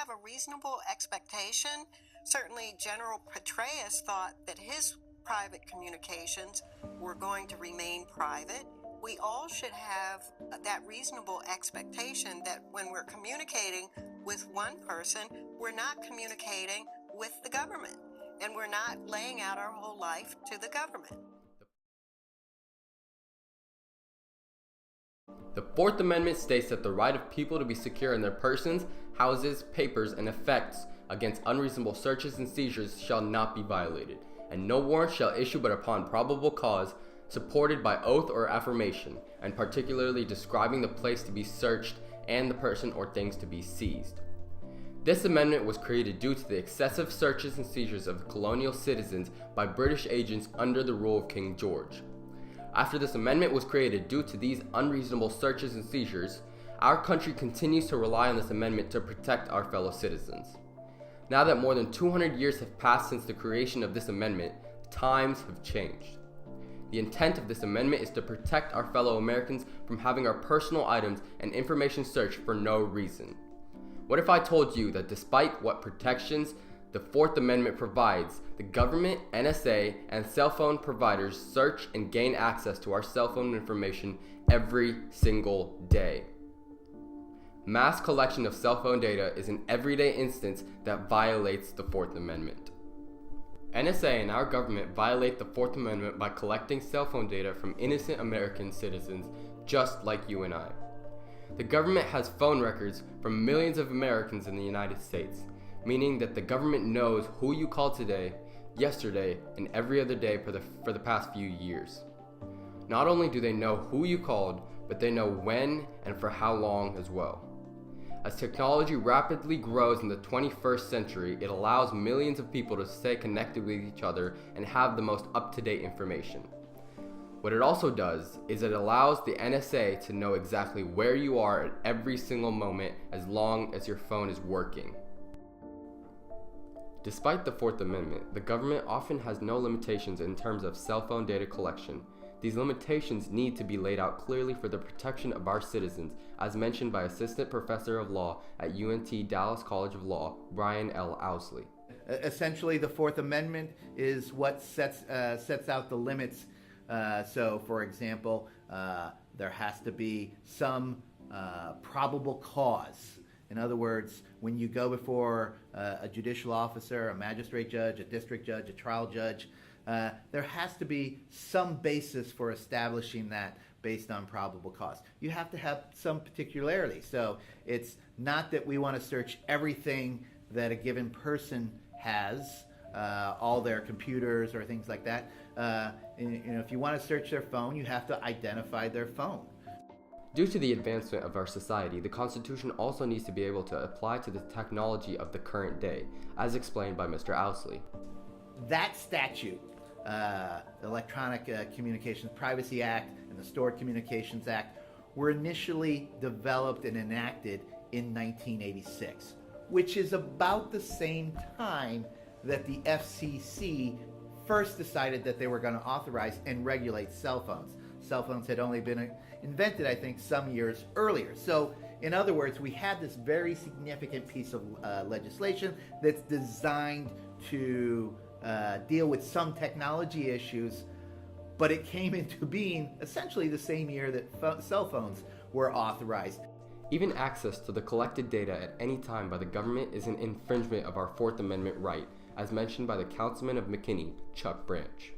have a reasonable expectation. Certainly, General Petraeus thought that his private communications were going to remain private. We all should have that reasonable expectation that when we're communicating with one person, we're not communicating with the government, and we're not laying out our whole life to the government. The Fourth Amendment states that the right of people to be secure in their persons, houses, papers, and effects against unreasonable searches and seizures shall not be violated, and no warrant shall issue but upon probable cause, supported by oath or affirmation, and particularly describing the place to be searched and the person or things to be seized. This amendment was created due to the excessive searches and seizures of colonial citizens by British agents under the rule of King George. After this amendment was created due to these unreasonable searches and seizures, our country continues to rely on this amendment to protect our fellow citizens. Now that more than 200 years have passed since the creation of this amendment, times have changed. The intent of this amendment is to protect our fellow Americans from having our personal items and information searched for no reason. What if I told you that despite what protections the Fourth Amendment provides, the government, NSA, and cell phone providers search and gain access to our cell phone information every single day? Mass collection of cell phone data is an everyday instance that violates the Fourth Amendment. NSA and our government violate the Fourth Amendment by collecting cell phone data from innocent American citizens just like you and I. The government has phone records from millions of Americans in the United States, meaning that the government knows who you called today, yesterday, and every other day for the past few years. Not only do they know who you called, but they know when and for how long as well. As technology rapidly grows in the 21st century, it allows millions of people to stay connected with each other and have the most up-to-date information. What it also does is it allows the NSA to know exactly where you are at every single moment as long as your phone is working. Despite the Fourth Amendment, the government often has no limitations in terms of cell phone data collection. These limitations need to be laid out clearly for the protection of our citizens, as mentioned by Assistant Professor of Law at UNT Dallas College of Law, Brian L. Owsley. Essentially, the Fourth Amendment is what sets out the limits. So, for example, there has to be some probable cause. In other words, when you go before a judicial officer, a magistrate judge, a district judge, a trial judge, there has to be some basis for establishing that based on probable cause. You have to have some particularity. So it's not that we want to search everything that a given person has, all their computers or things like that. If you want to search their phone, you have to identify their phone. Due to the advancement of our society, the Constitution also needs to be able to apply to the technology of the current day, as explained by Mr. Owsley. That statute, the Electronic Communications Privacy Act and the Stored Communications Act, were initially developed and enacted in 1986, which is about the same time that the FCC first decided that they were going to authorize and regulate cell phones. Cell phones had only been invented, I think, some years earlier. So, in other words, we had this very significant piece of legislation that's designed to deal with some technology issues, but it came into being essentially the same year that cell phones were authorized. Even access to the collected data at any time by the government is an infringement of our Fourth Amendment right, as mentioned by the Councilman of McKinney, Chuck Branch.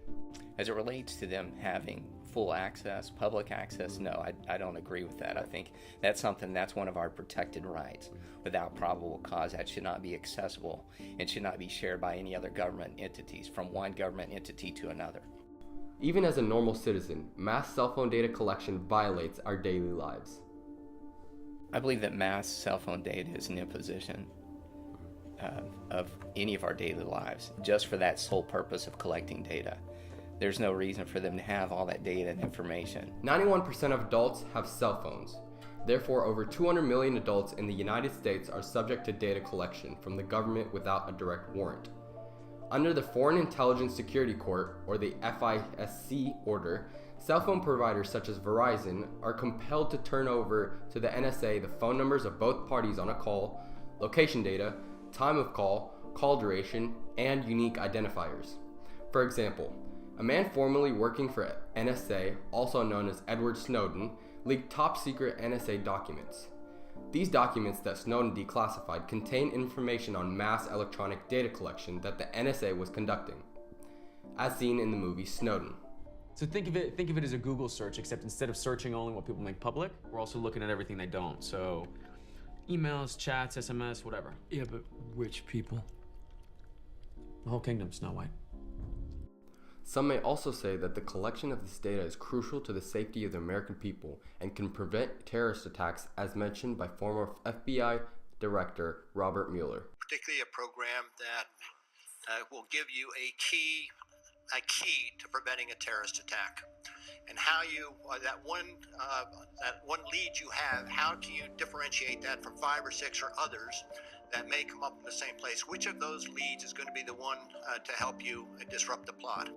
As it relates to them having full access, public access, no, I don't agree with that. I think that's one of our protected rights. Without probable cause, that should not be accessible and should not be shared by any other government entities, from one government entity to another. Even as a normal citizen, mass cell phone data collection violates our daily lives. I believe that mass cell phone data is an imposition of any of our daily lives, just for that sole purpose of collecting data. There's no reason for them to have all that data and information. 91% of adults have cell phones. Therefore, over 200 million adults in the United States are subject to data collection from the government without a direct warrant. Under the Foreign Intelligence Security Court, or the FISC order, cell phone providers such as Verizon are compelled to turn over to the NSA the phone numbers of both parties on a call, location data, time of call, call duration, and unique identifiers. For example, a man formerly working for NSA, also known as Edward Snowden, leaked top-secret NSA documents. These documents that Snowden declassified contain information on mass electronic data collection that the NSA was conducting, as seen in the movie Snowden. So think of it as a Google search, except instead of searching only what people make public, we're also looking at everything they don't. So emails, chats, SMS, whatever. Yeah, but which people? The whole kingdom, Snow White. Some may also say that the collection of this data is crucial to the safety of the American people and can prevent terrorist attacks, as mentioned by former FBI Director Robert Mueller. Particularly a program that will give you a key to preventing a terrorist attack, and how you that one lead you have, how do you differentiate that from 5 or 6 or others that may come up in the same place? Which of those leads is going to be the one to help you disrupt the plot?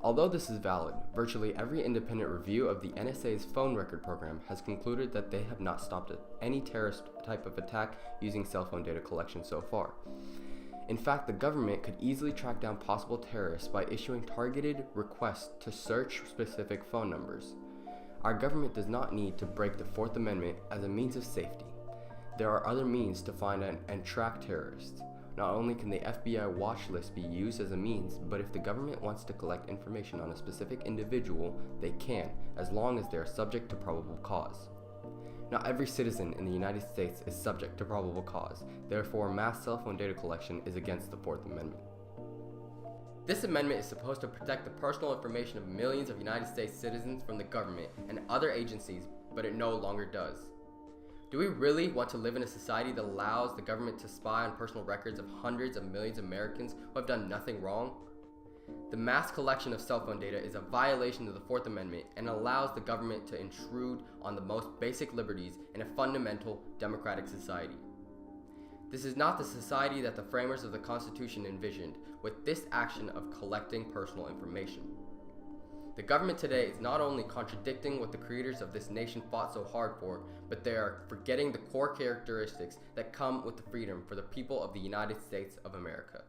Although this is valid, virtually every independent review of the NSA's phone record program has concluded that they have not stopped any terrorist type of attack using cell phone data collection so far. In fact, the government could easily track down possible terrorists by issuing targeted requests to search specific phone numbers. Our government does not need to break the Fourth Amendment as a means of safety. There are other means to find and track terrorists. Not only can the FBI watch list be used as a means, but if the government wants to collect information on a specific individual, they can, as long as they are subject to probable cause. Not every citizen in the United States is subject to probable cause. Therefore, mass cell phone data collection is against the Fourth Amendment. This amendment is supposed to protect the personal information of millions of United States citizens from the government and other agencies, but it no longer does. Do we really want to live in a society that allows the government to spy on personal records of hundreds of millions of Americans who have done nothing wrong? The mass collection of cell phone data is a violation of the Fourth Amendment and allows the government to intrude on the most basic liberties in a fundamental democratic society. This is not the society that the framers of the Constitution envisioned with this action of collecting personal information. The government today is not only contradicting what the creators of this nation fought so hard for, but they are forgetting the core characteristics that come with the freedom for the people of the United States of America.